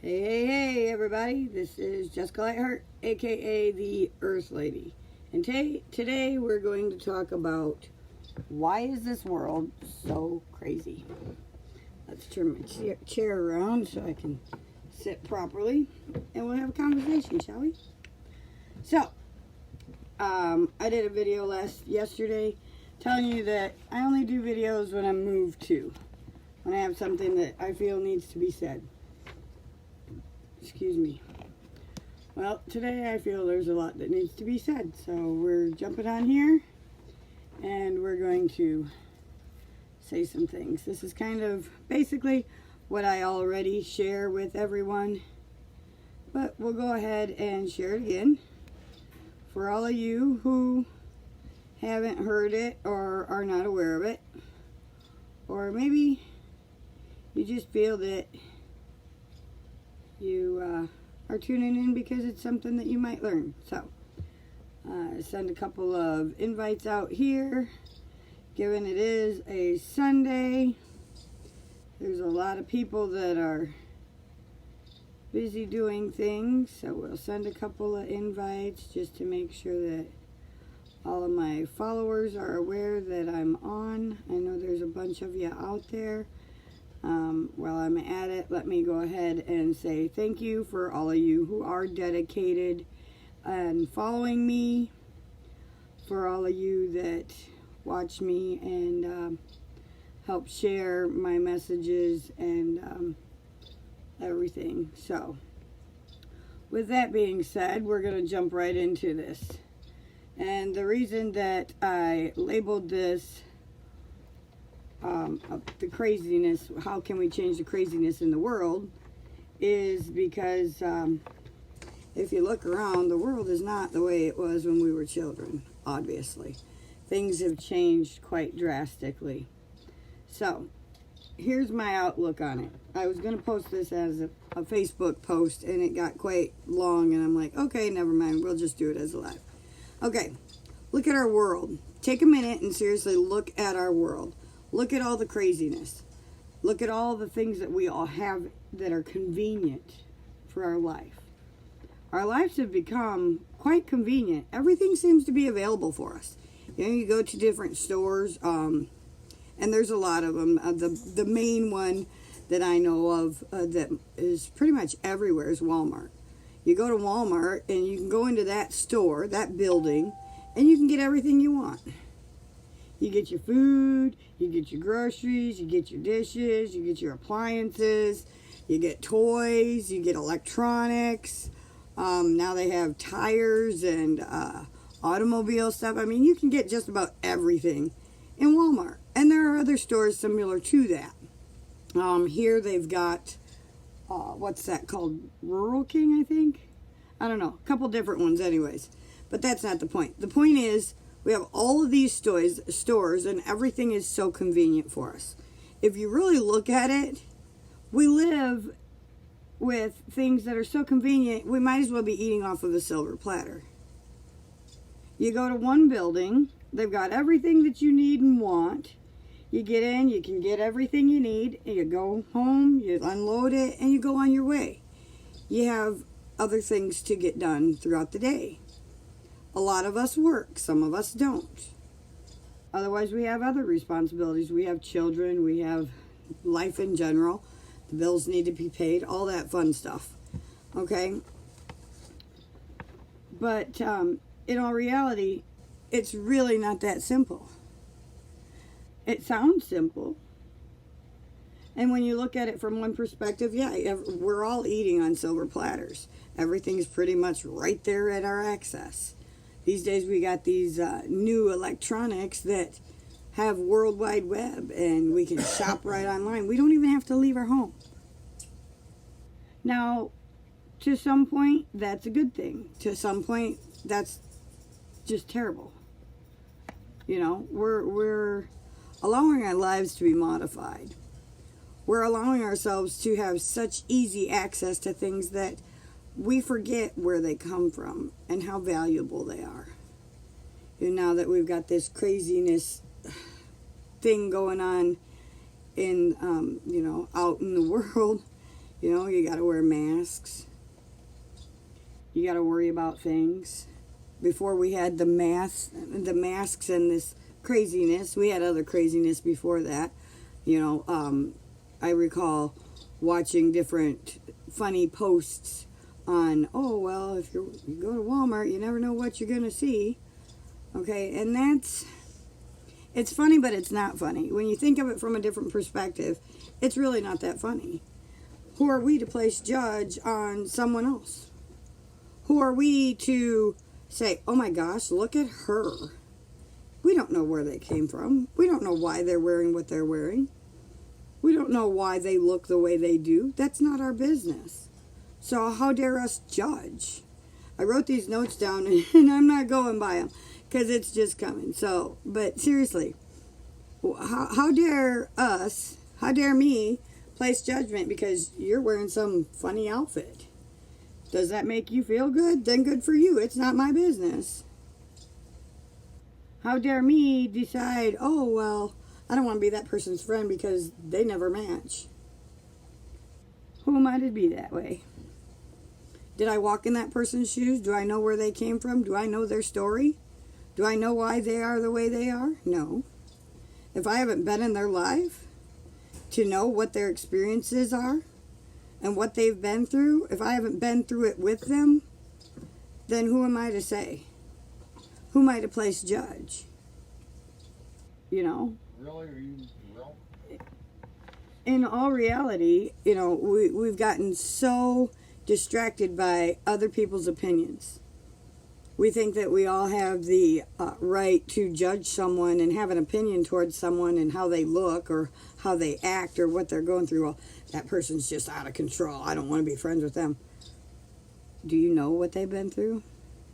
Hey, everybody. This is Jessica Lightheart, aka the Earth Lady. And today we're going to talk about why is this world so crazy? Let's turn my chair around so I can sit properly and we'll have a conversation, shall we? So, I did a video yesterday telling you that I only do videos when I'm moved to, when I have something that I feel needs to be said. Excuse me. Well, today I feel there's a lot that needs to be said, so we're jumping on here and we're going to say some things. This is kind of basically what I already share with everyone, but we'll go ahead and share it again for all of you who haven't heard it or are not aware of it, or maybe you just feel that you are tuning in because it's something that you might learn. So, send a couple of invites out here. Given it is a Sunday, there's a lot of people that are busy doing things, so we'll send a couple of invites just to make sure that all of my followers are aware that I'm on. I know there's a bunch of you out there. While I'm at it, let me go ahead and say thank you for all of you who are dedicated and following me, for all of you that watch me and help share my messages and everything. So, with that being said, we're going to jump right into this. And the reason that I labeled this the craziness, how can we change the craziness in the world, is because if you look around, the world is not the way it was when we were children, obviously. Things have changed quite drastically. So, here's my outlook on it. I was going to post this as a Facebook post, and it got quite long, and I'm like, okay, never mind, we'll just do it as a live. Okay, look at our world. Take a minute and seriously look at our world. Look at all the craziness. Look at all the things that we all have that are convenient for our life. Our lives have become quite convenient. Everything seems to be available for us. You know, you go to different stores, and there's a lot of them. The main one that I know of that is pretty much everywhere is Walmart. You go to Walmart and you can go into that store, that building, and you can get everything you want. You get your food, you get your groceries, you get your dishes, you get your appliances, you get toys, you get electronics. Now they have tires and automobile stuff. I mean, you can get just about everything in Walmart. And there are other stores similar to that. Here they've got, what's that called? Rural King, I think? I don't know. A couple different ones anyways. But that's not the point. The point is, we have all of these stores, and everything is so convenient for us. If you really look at it, we live with things that are so convenient, we might as well be eating off of a silver platter. You go to one building, they've got everything that you need and want. You get in, you can get everything you need, and you go home, you unload it, and you go on your way. You have other things to get done throughout the day. A lot of us work, some of us don't. Otherwise, we have other responsibilities. We have children, we have life in general. The bills need to be paid, all that fun stuff. Okay? But in all reality, it's really not that simple. It sounds simple. And when you look at it from one perspective, yeah, we're all eating on silver platters. Everything's pretty much right there at our access. These days we got these new electronics that have World Wide Web, and we can shop right online. We don't even have to leave our home. Now, to some point, that's a good thing. To some point, that's just terrible. You know, we're allowing our lives to be modified. We're allowing ourselves to have such easy access to things that we forget where they come from and how valuable they are. And now that we've got this craziness thing going on in, out in the world, You know, you got to wear masks. You got to worry about things. Before we had the masks and this craziness, we had other craziness before that. You know, I recall watching different funny posts on, oh, well, if you go to Walmart, you never know what you're going to see. Okay, and it's funny, but it's not funny. When you think of it from a different perspective, it's really not that funny. Who are we to place judge on someone else? Who are we to say, oh my gosh, look at her? We don't know where they came from. We don't know why they're wearing what they're wearing. We don't know why they look the way they do. That's not our business. So how dare us judge? I wrote these notes down and I'm not going by them because it's just coming. So, but seriously, how dare us, how dare me place judgment because you're wearing some funny outfit? Does that make you feel good? Then good for you. It's not my business. How dare me decide, oh, well, I don't want to be that person's friend because they never match. Who am I to be that way? Did I walk in that person's shoes? Do I know where they came from? Do I know their story? Do I know why they are the way they are? No. If I haven't been in their life to know what their experiences are and what they've been through, if I haven't been through it with them, then who am I to say? Who am I to place judge? You know? Really? Are you real? In all reality, you know, we've gotten so distracted by other people's opinions. We think that we all have the right to judge someone and have an opinion towards someone and how they look or how they act or what they're going through. Well, that person's just out of control. I don't want to be friends with them. Do you know what they've been through?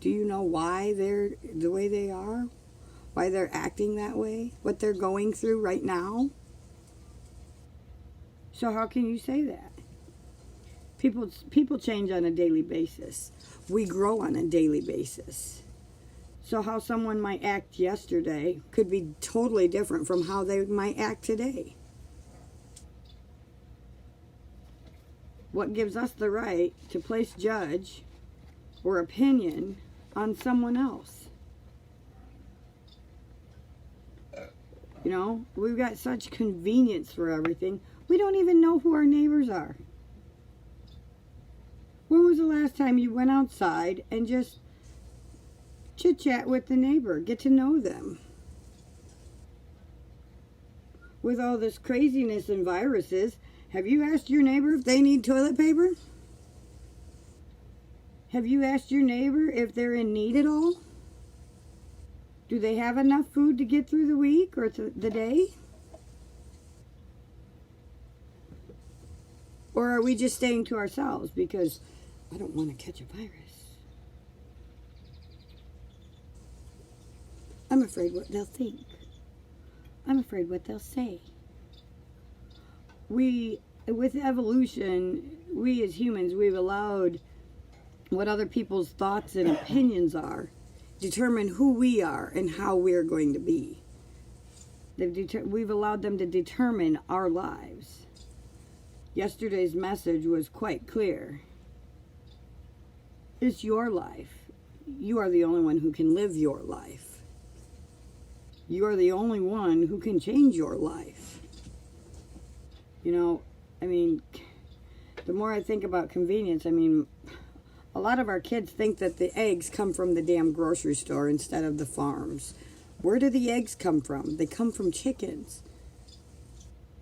Do you know why they're the way they are? Why they're acting that way? What they're going through right now? So how can you say that? People change on a daily basis. We grow on a daily basis. So how someone might act yesterday could be totally different from how they might act today. What gives us the right to place judge or opinion on someone else? You know, we've got such convenience for everything. We don't even know who our neighbors are. When was the last time you went outside and just chit-chat with the neighbor, get to know them? With all this craziness and viruses, have you asked your neighbor if they need toilet paper? Have you asked your neighbor if they're in need at all? Do they have enough food to get through the week or the day? Or are we just staying to ourselves because I don't want to catch a virus? I'm afraid what they'll think. I'm afraid what they'll say. With evolution, we as humans, we've allowed what other people's thoughts and opinions determine who we are and how we're going to be. We've allowed them to determine our lives. Yesterday's message was quite clear. It's your life. You are the only one who can live your life. You are the only one who can change your life. You know, I mean, the more I think about convenience, I mean, a lot of our kids think that the eggs come from the damn grocery store instead of the farms. Where do the eggs come from? They come from chickens.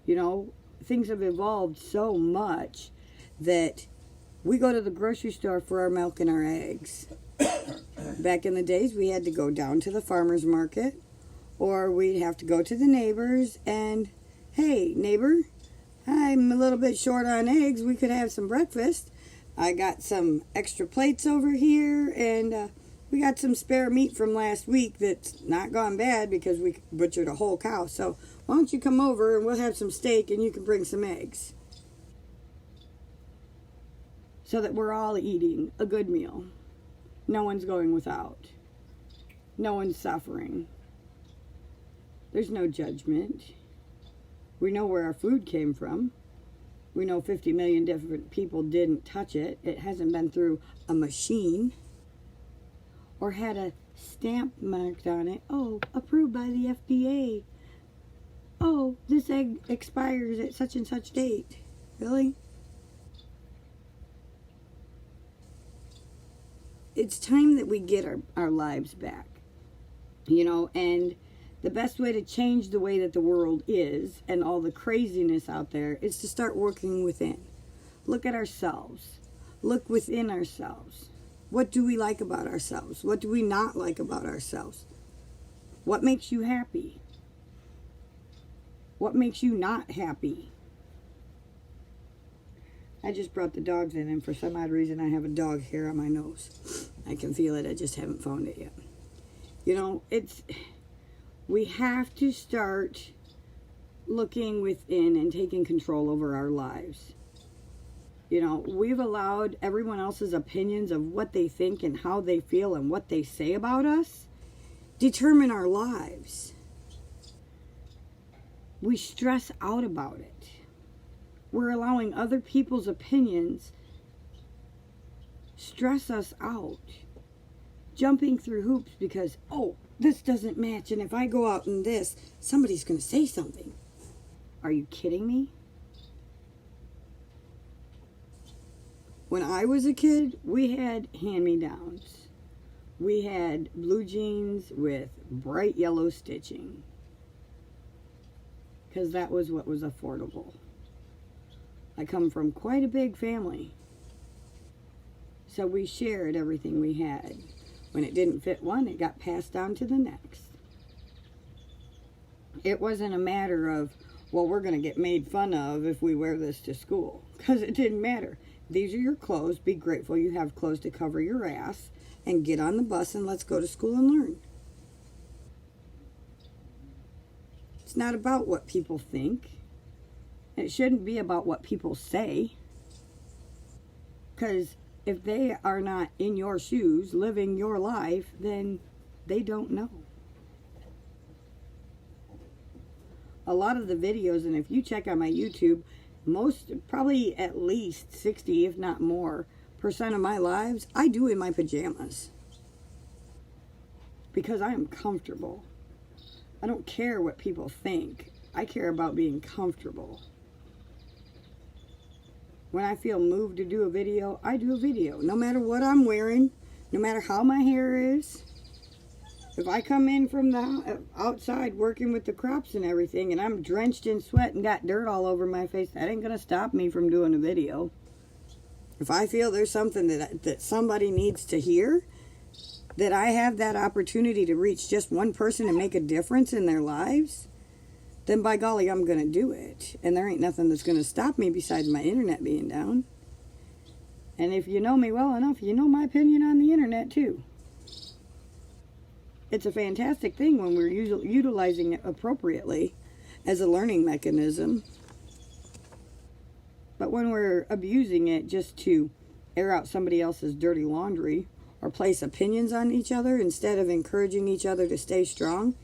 You know, things have evolved so much that we go to the grocery store for our milk and our eggs. Back in the days, we had to go down to the farmer's market, or we'd have to go to the neighbors and, hey, neighbor, I'm a little bit short on eggs. We could have some breakfast. I got some extra plates over here, and we got some spare meat from last week that's not gone bad because we butchered a whole cow. So why don't you come over and we'll have some steak and you can bring some eggs. So that we're all eating a good meal. No one's going without. No one's suffering. There's no judgment. We know where our food came from. We know 50 million different people didn't touch it. It hasn't been through a machine or had a stamp marked on it. Oh, approved by the FDA. Oh, this egg expires at such and such date. Really? It's time that we get our lives back. You know, and the best way to change the way that the world is and all the craziness out there is to start working within. Look at ourselves. Look within ourselves. What do we like about ourselves? What do we not like about ourselves? What makes you happy? What makes you not happy? I just brought the dogs in, and for some odd reason I have a dog hair on my nose. I can feel it. I just haven't found it yet. You know, we have to start looking within and taking control over our lives. You know, we've allowed everyone else's opinions of what they think and how they feel and what they say about us determine our lives. We stress out about it. We're allowing other people's opinions stress us out. Jumping through hoops because, oh, this doesn't match, and if I go out in this, somebody's going to say something. Are you kidding me? When I was a kid, we had hand-me-downs. We had blue jeans with bright yellow stitching. Because that was what was affordable. I come from quite a big family. So we shared everything we had. When it didn't fit one, it got passed on to the next. It wasn't a matter of, well, we're going to get made fun of if we wear this to school. Because it didn't matter. These are your clothes. Be grateful you have clothes to cover your ass. And get on the bus and let's go to school and learn. It's not about what people think. It shouldn't be about what people say. Because if they are not in your shoes, living your life, then they don't know. A lot of the videos, and if you check on my YouTube, probably at least 60, if not more, % of my lives, I do in my pajamas. Because I am comfortable. I don't care what people think. I care about being comfortable. When I feel moved to do a video, I do a video. No matter what I'm wearing, no matter how my hair is. If I come in from the outside working with the crops and everything, and I'm drenched in sweat and got dirt all over my face, that ain't going to stop me from doing a video. If I feel there's something that somebody needs to hear, that I have that opportunity to reach just one person and make a difference in their lives, then by golly, I'm going to do it. And there ain't nothing that's going to stop me besides my internet being down. And if you know me well enough, you know my opinion on the internet too. It's a fantastic thing when we're utilizing it appropriately as a learning mechanism. But when we're abusing it just to air out somebody else's dirty laundry or place opinions on each other instead of encouraging each other to stay strong,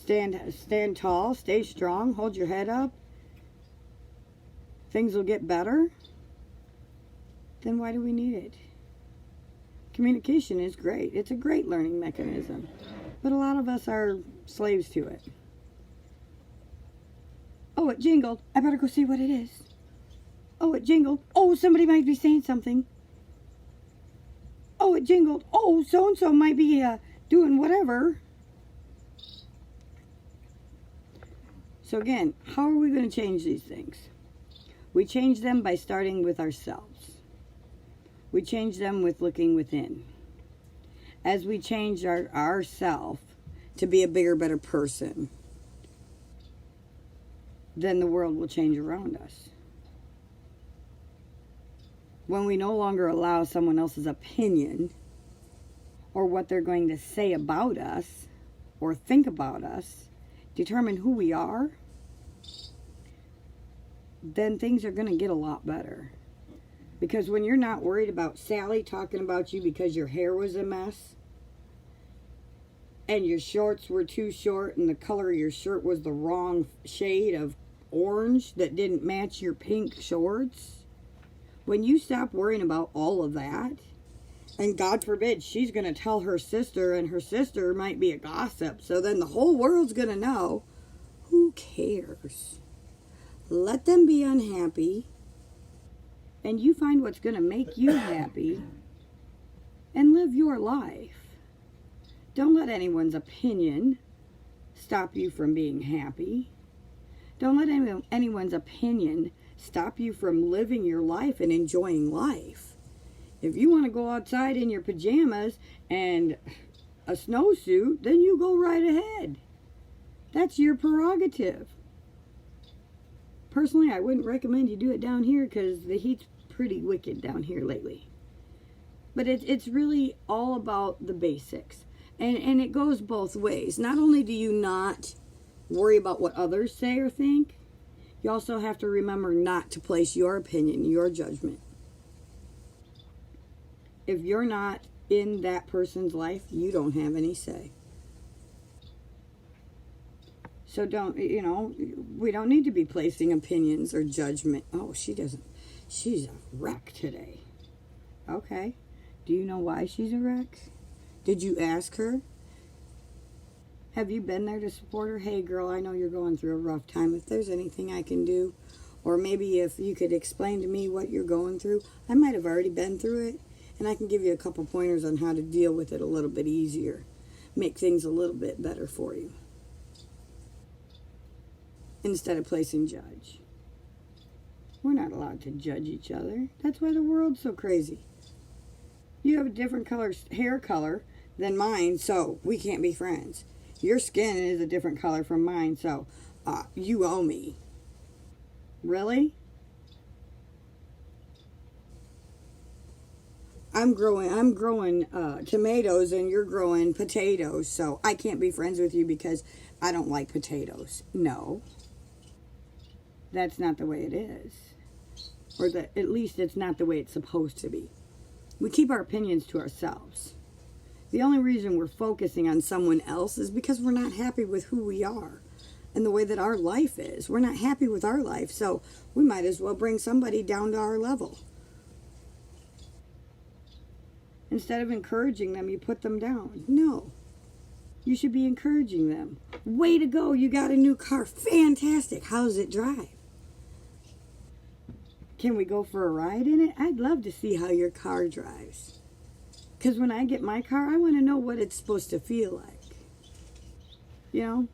stand tall, stay strong, hold your head up, things will get better, then why do we need it? Communication is great. It's a great learning mechanism. But a lot of us are slaves to it. Oh, it jingled. I better go see what it is. Oh, it jingled. Oh, somebody might be saying something. Oh, it jingled. Oh, so-and-so might be doing whatever. So again, how are we going to change these things? We change them by starting with ourselves. We change them with looking within. As we change ourself to be a bigger, better person, then the world will change around us. When we no longer allow someone else's opinion or what they're going to say about us or think about us determine who we are, then things are going to get a lot better. Because when you're not worried about Sally talking about you because your hair was a mess and your shorts were too short and the color of your shirt was the wrong shade of orange that didn't match your pink shorts, when you stop worrying about all of that, and God forbid she's going to tell her sister, and her sister might be a gossip, so then the whole world's going to know, who cares? Let them be unhappy, and you find what's going to make you happy, and live your life. Don't let anyone's opinion stop you from being happy. Don't let anyone's opinion stop you from living your life and enjoying life. If you want to go outside in your pajamas and a snowsuit, then you go right ahead. That's your prerogative. Personally, I wouldn't recommend you do it down here because the heat's pretty wicked down here lately. But it's really all about the basics. And it goes both ways. Not only do you not worry about what others say or think, you also have to remember not to place your opinion, your judgment. If you're not in that person's life, you don't have any say. So we don't need to be placing opinions or judgment. Oh, she's a wreck today. Okay. Do you know why she's a wreck? Did you ask her? Have you been there to support her? Hey girl, I know you're going through a rough time. If there's anything I can do, or maybe if you could explain to me what you're going through, I might have already been through it, and I can give you a couple pointers on how to deal with it a little bit easier. Make things a little bit better for you. Instead of placing judge. We're not allowed to judge each other. That's why the world's so crazy. You have a different hair color than mine, so we can't be friends. Your skin is a different color from mine, so you owe me. Really? I'm growing tomatoes and you're growing potatoes, so I can't be friends with you because I don't like potatoes. No. That's not the way it is. Or at least it's not the way it's supposed to be. We keep our opinions to ourselves. The only reason we're focusing on someone else is because we're not happy with who we are and the way that our life is. We're not happy with our life, so we might as well bring somebody down to our level. Instead of encouraging them, you put them down. No. You should be encouraging them. Way to go, you got a new car. Fantastic. How does it drive? Can we go for a ride in it? I'd love to see how your car drives. Because when I get my car, I want to know what it's supposed to feel like. You know?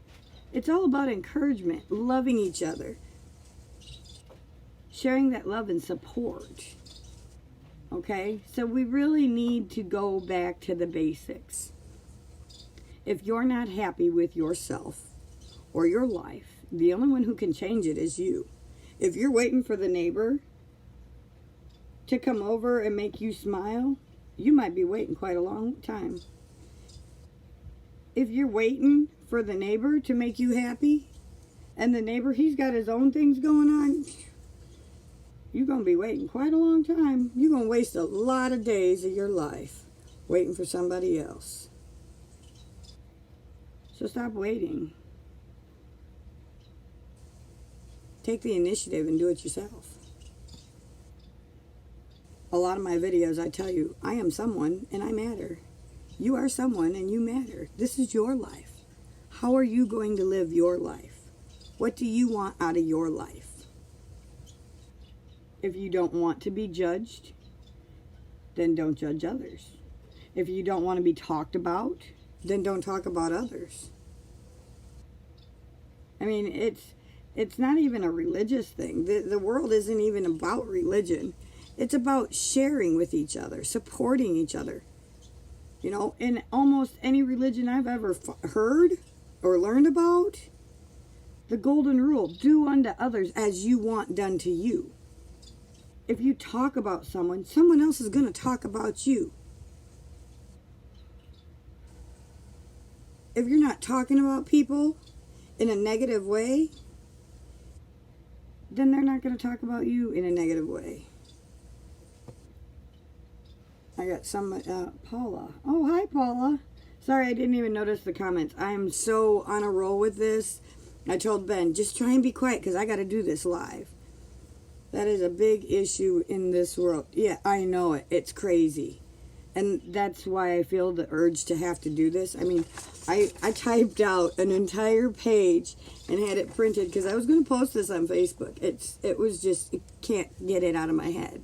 It's all about encouragement, loving each other, sharing that love and support. Okay? So we really need to go back to the basics. If you're not happy with yourself or your life, the only one who can change it is you. If you're waiting for the neighbor to come over and make you smile, you might be waiting quite a long time. If you're waiting for the neighbor to make you happy, and the neighbor, he's got his own things going on, you're going to be waiting quite a long time. You're going to waste a lot of days of your life waiting for somebody else. So stop waiting. Take the initiative and do it yourself. A lot of my videos, I tell you, I am someone and I matter. You are someone and you matter. This is your life. How are you going to live your life? What do you want out of your life? If you don't want to be judged, then don't judge others. If you don't want to be talked about, then don't talk about others. I mean, it's not even a religious thing. The world isn't even about religion. It's about sharing with each other, supporting each other. You know, in almost any religion I've ever heard or learned about, the golden rule, do unto others as you want done to you. If you talk about someone, someone else is going to talk about you. If you're not talking about people in a negative way, then they're not going to talk about you in a negative way. I got Paula. Oh, hi, Paula. Sorry, I didn't even notice the comments. I am so on a roll with this. I told Ben, just try and be quiet because I got to do this live. That is a big issue in this world. Yeah, I know it. It's crazy. And that's why I feel the urge to have to do this. I mean, I typed out an entire page and had it printed because I was going to post this on Facebook. It was just, I can't get it out of my head.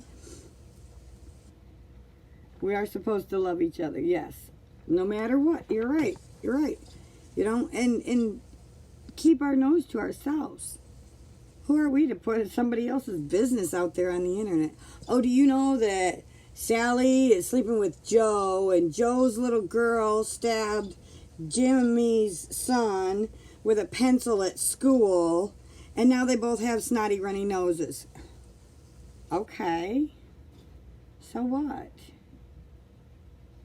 We are supposed to love each other, yes. No matter what. You're right. You're right. You know, and keep our nose to ourselves. Who are we to put somebody else's business out there on the internet? Oh, do you know that Sally is sleeping with Joe, and Joe's little girl stabbed Jimmy's son with a pencil at school, and now they both have snotty runny noses? Okay. So what?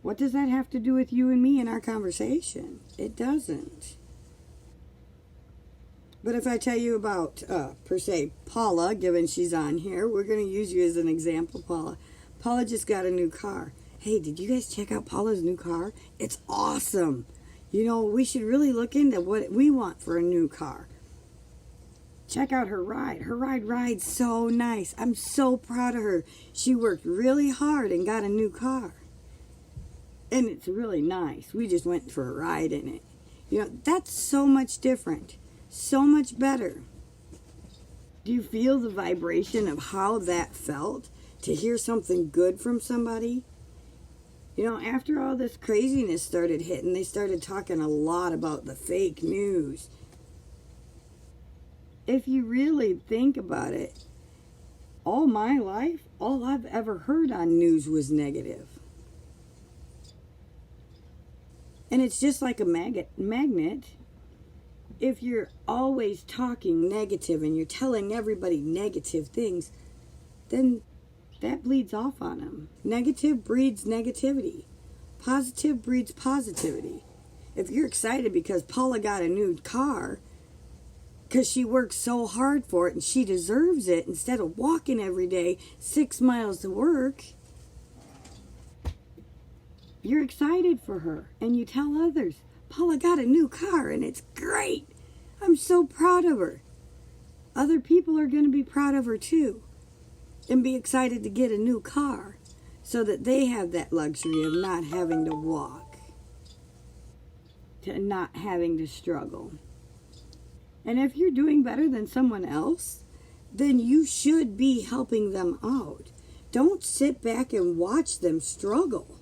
What does that have to do with you and me in our conversation? It doesn't. But if I tell you about, per se, Paula, given she's on here, we're going to use you as an example, Paula. Paula just got a new car. Hey, did you guys check out Paula's new car? It's awesome. You know, we should really look into what we want for a new car. Check out her ride. Her ride rides so nice. I'm so proud of her. She worked really hard and got a new car. And it's really nice. We just went for a ride in it. You know, that's so much different. So much better. Do you feel the vibration of how that felt to hear something good from somebody? You know, after all this craziness started hitting, they started talking a lot about the fake news. If you really think about it, all my life, all I've ever heard on news was negative. And it's just like a magnet. If you're always talking negative and you're telling everybody negative things, then that bleeds off on them. Negative breeds negativity. Positive breeds positivity. If you're excited because Paula got a new car, because she worked so hard for it and she deserves it, instead of walking every day 6 miles to work, you're excited for her and you tell others, Paula got a new car and it's great. I'm so proud of her. Other people are going to be proud of her too and be excited to get a new car so that they have that luxury of not having to walk, to not having to struggle. And if you're doing better than someone else, then you should be helping them out. Don't sit back and watch them struggle.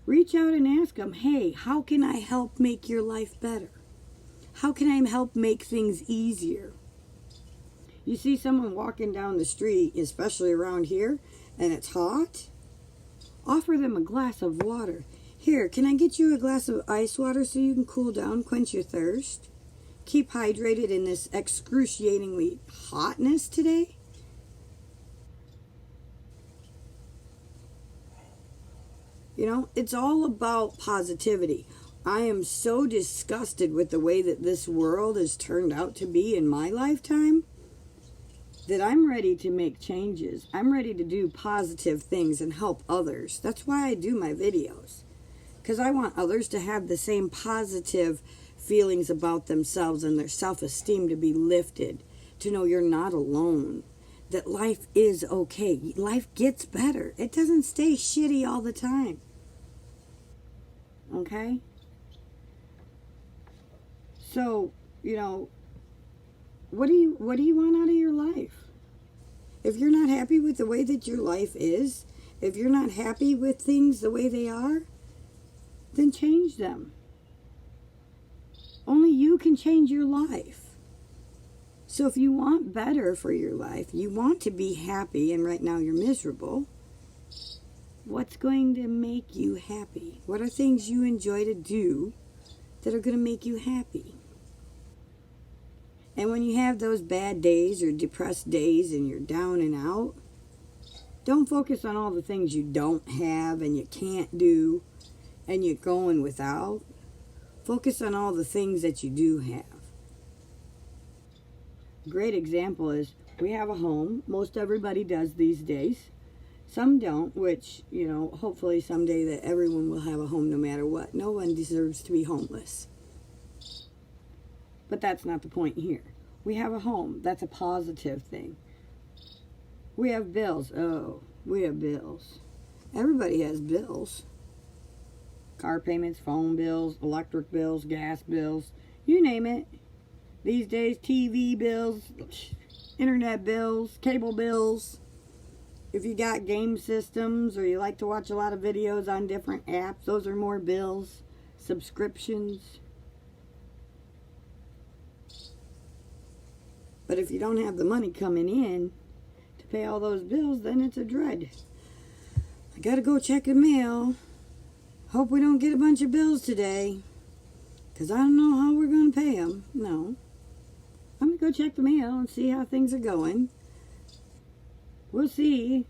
Reach out and ask them, hey, how can I help make your life better? How can I help make things easier? You see someone walking down the street, especially around here, and it's hot, offer them a glass of water. Here, can I get you a glass of ice water so you can cool down, quench your thirst? Keep hydrated in this excruciatingly hotness today? You know, it's all about positivity. I am so disgusted with the way that this world has turned out to be in my lifetime that I'm ready to make changes. I'm ready to do positive things and help others. That's why I do my videos. Because I want others to have the same positive feelings about themselves and their self-esteem to be lifted. To know you're not alone. That life is okay. Life gets better. It doesn't stay shitty all the time. Okay? So, you know, what do you want out of your life? If you're not happy with the way that your life is, if you're not happy with things the way they are, then change them. Only you can change your life. So if you want better for your life, you want to be happy, and right now you're miserable, what's going to make you happy? What are things you enjoy to do that are going to make you happy? And when you have those bad days or depressed days and you're down and out, don't focus on all the things you don't have and you can't do and you're going without. Focus on all the things that you do have. Great example is we have a home. Most everybody does these days. Some don't, which, you know, hopefully someday that everyone will have a home no matter what. No one deserves to be homeless. But that's not the point here. We have a home. That's a positive thing. We have bills. Oh, we have bills. Everybody has bills. Car payments, phone bills, electric bills, gas bills, you name it. These days, TV bills, internet bills, cable bills. If you got game systems or you like to watch a lot of videos on different apps, those are more bills. Subscriptions. But if you don't have the money coming in to pay all those bills, then it's a dread. I gotta go check the mail. Hope we don't get a bunch of bills today, because I don't know how we're going to pay them. No. I'm going to go check the mail and see how things are going. We'll see.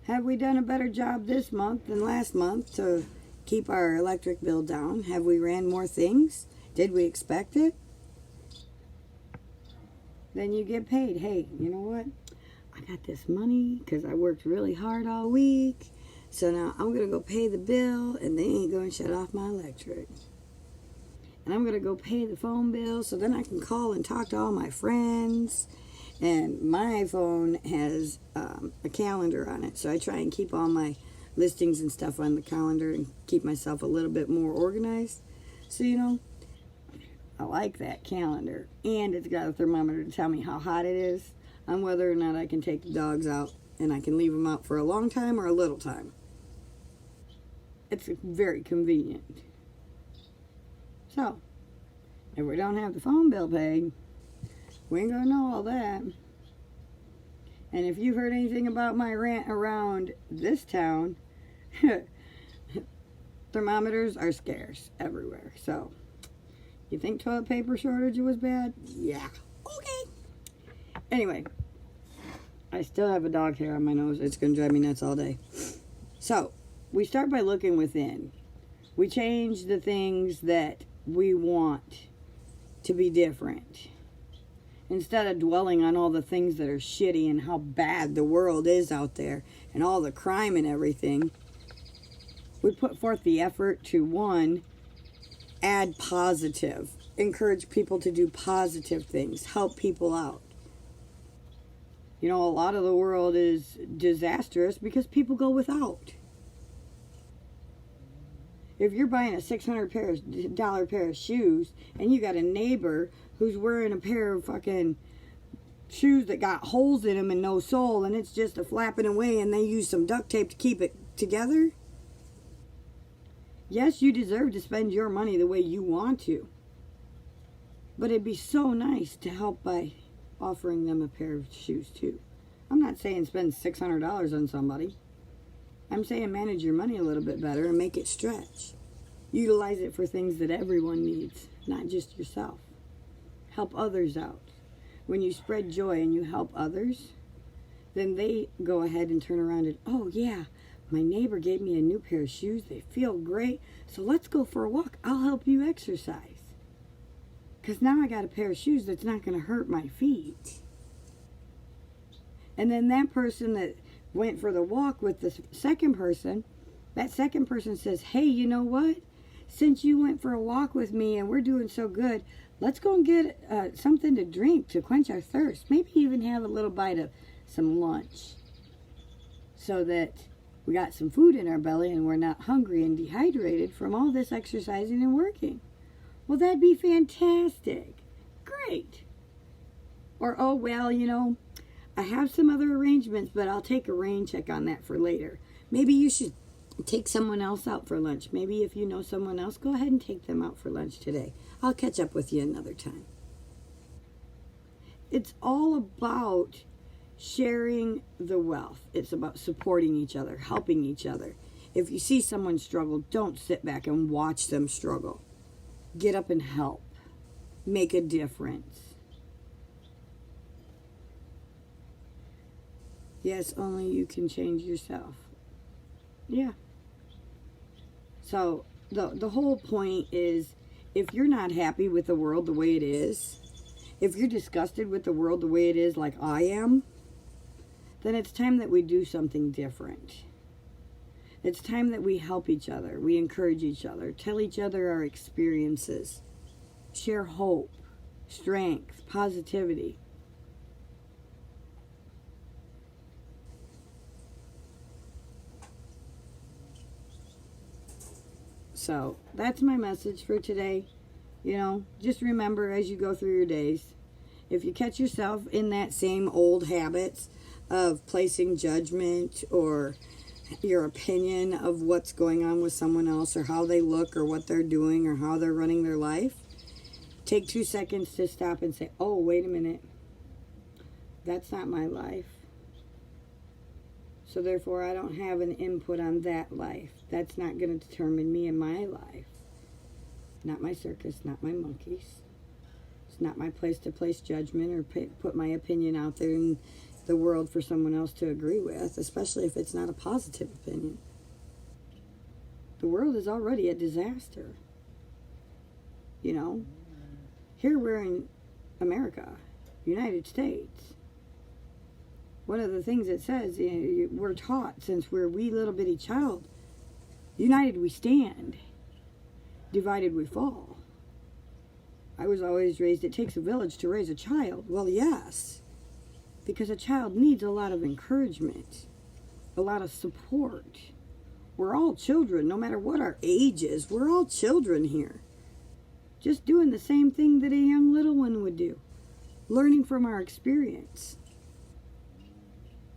Have we done a better job this month than last month to keep our electric bill down? Have we ran more things? Did we expect it? Then you get paid. Hey, you know what? I got this money because I worked really hard all week. So now I'm going to go pay the bill, and they ain't going to shut off my electric. And I'm going to go pay the phone bill, so then I can call and talk to all my friends. And my phone has a calendar on it, so I try and keep all my listings and stuff on the calendar and keep myself a little bit more organized. So, you know, I like that calendar. And it's got a thermometer to tell me how hot it is and whether or not I can take the dogs out, and I can leave them out for a long time or a little time. It's very convenient. So, if we don't have the phone bill paid, we ain't gonna know all that. And if you've heard anything about my rant around this town, thermometers are scarce everywhere. So, you think toilet paper shortage was bad? Yeah. Okay. Anyway, I still have a dog hair on my nose. It's gonna drive me nuts all day. So, we start by looking within. We change the things that we want to be different. Instead of dwelling on all the things that are shitty and how bad the world is out there and all the crime and everything, we put forth the effort to, one, add positive. Encourage people to do positive things. Help people out. You know, a lot of the world is disastrous because people go without. If you're buying a $600 pair of shoes and you got a neighbor who's wearing a pair of fucking shoes that got holes in them and no sole, and it's just a flapping away and they use some duct tape to keep it together, yes, you deserve to spend your money the way you want to. But it'd be so nice to help by offering them a pair of shoes too. I'm not saying spend $600 on somebody. I'm saying manage your money a little bit better and make it stretch. Utilize it for things that everyone needs, not just yourself. Help others out. When you spread joy and you help others, then they go ahead and turn around and, oh yeah, my neighbor gave me a new pair of shoes. They feel great. So let's go for a walk. I'll help you exercise. Because now I got a pair of shoes that's not going to hurt my feet. And then that person that went for the walk with the second person, that second person says, hey, you know what? Since you went for a walk with me and we're doing so good, let's go and get something to drink to quench our thirst. Maybe even have a little bite of some lunch so that we got some food in our belly and we're not hungry and dehydrated from all this exercising and working. Well, that'd be fantastic. Great. Or, oh, well, you know, I have some other arrangements, but I'll take a rain check on that for later. Maybe you should take someone else out for lunch. Maybe if you know someone else, go ahead and take them out for lunch today. I'll catch up with you another time. It's all about sharing the wealth. It's about supporting each other, helping each other. If you see someone struggle, don't sit back and watch them struggle. Get up and help. Make a difference. Yes, only you can change yourself. Yeah. So, the whole point is, if you're not happy with the world the way it is, if you're disgusted with the world the way it is like I am, then it's time that we do something different. It's time that we help each other, we encourage each other, tell each other our experiences, share hope, strength, positivity. So that's my message for today. Just remember as you go through your days, if you catch yourself in that same old habits of placing judgment or your opinion of what's going on with someone else or how they look or what they're doing or how they're running their life, take 2 seconds to stop and say, oh, wait a minute. That's not my life. So therefore, I don't have an input on that life. That's not going to determine me and my life. Not my circus, not my monkeys. It's not my place to place judgment or put my opinion out there in the world for someone else to agree with, especially if it's not a positive opinion. The world is already a disaster. Here we're in America, United States. One of the things it says, we're taught since we're a wee little bitty child, united we stand, divided we fall. I was always raised, it takes a village to raise a child. Well, yes, because a child needs a lot of encouragement, a lot of support. We're all children, no matter what our age is. We're all children here. Just doing the same thing that a young little one would do, learning from our experience.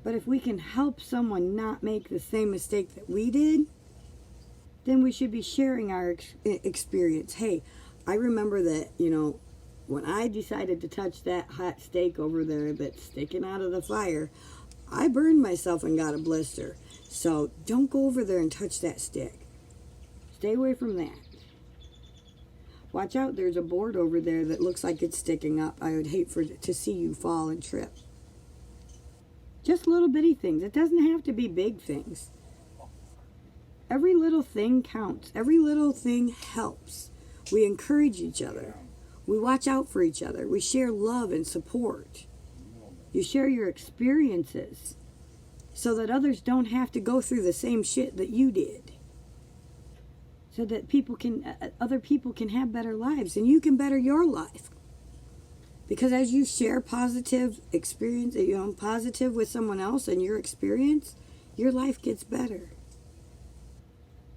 But if we can help someone not make the same mistake that we did, then we should be sharing our experience. Hey, I remember that, when I decided to touch that hot steak over there that's sticking out of the fire, I burned myself and got a blister. So don't go over there and touch that stick. Stay away from that. Watch out, there's a board over there that looks like it's sticking up. I would hate to see you fall and trip. Just little bitty things. It doesn't have to be big things. Every little thing counts. Every little thing helps. We encourage each other. We watch out for each other. We share love and support. You share your experiences so that others don't have to go through the same shit that you did. So that other people can have better lives and you can better your life. Because as you share positive experience, positive with someone else and your experience, your life gets better.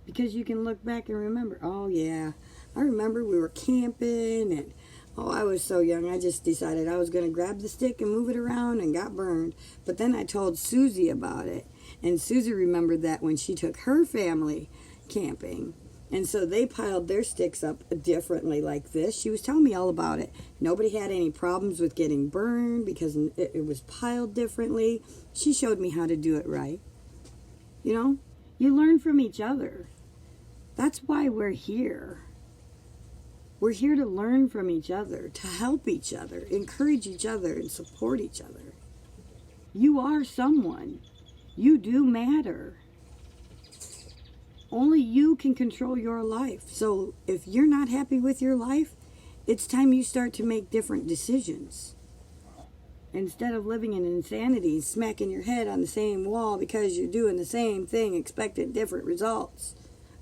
Because you can look back and remember, oh yeah, I remember we were camping and I was so young, I just decided I was going to grab the stick and move it around and got burned. But then I told Susie about it. And Susie remembered that when she took her family camping. And so they piled their sticks up differently like this. She was telling me all about it. Nobody had any problems with getting burned because it was piled differently. She showed me how to do it right. You learn from each other. That's why we're here. We're here to learn from each other, to help each other, encourage each other, and support each other. You are someone. You do matter. Only you can control your life. So if you're not happy with your life, it's time you start to make different decisions. Instead of living in insanity, smacking your head on the same wall because you're doing the same thing, expecting different results.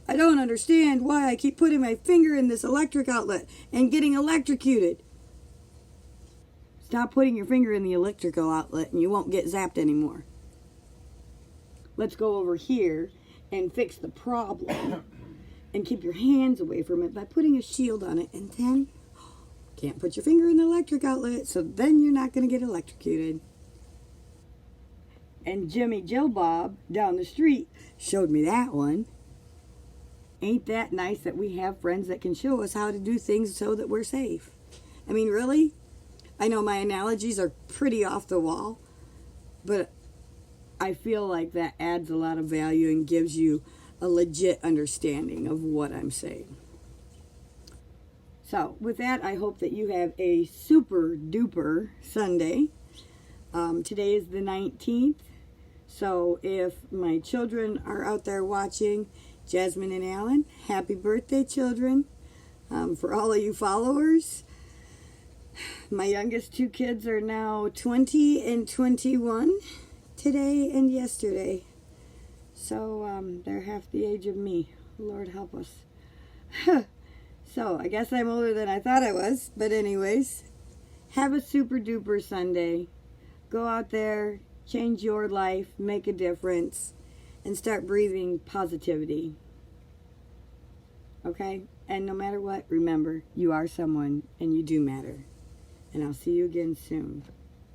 I don't understand why I keep putting my finger in this electric outlet and getting electrocuted. Stop putting your finger in the electrical outlet and you won't get zapped anymore. Let's go over here and fix the problem and keep your hands away from it by putting a shield on it, and then can't put your finger in the electric outlet, so then you're not going to get electrocuted. And Jimmy Joe Bob down the street showed me that one. Ain't that nice that we have friends that can show us how to do things so that we're safe? I mean, really? I know my analogies are pretty off the wall, but I feel like that adds a lot of value and gives you a legit understanding of what I'm saying. So, with that, I hope that you have a super duper Sunday. Today is the 19th, so if my children are out there watching, Jasmine and Alan, happy birthday, children. For all of you followers, my youngest two kids are now 20 and 21. Today and yesterday. So they're half the age of me. Lord help us. So I guess I'm older than I thought I was. But anyways, Have a super duper Sunday. Go out there, change your life, make a difference, and start breathing positivity. Okay? And no matter what, remember, you are someone and you do matter. And I'll see you again soon.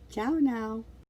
Ciao now.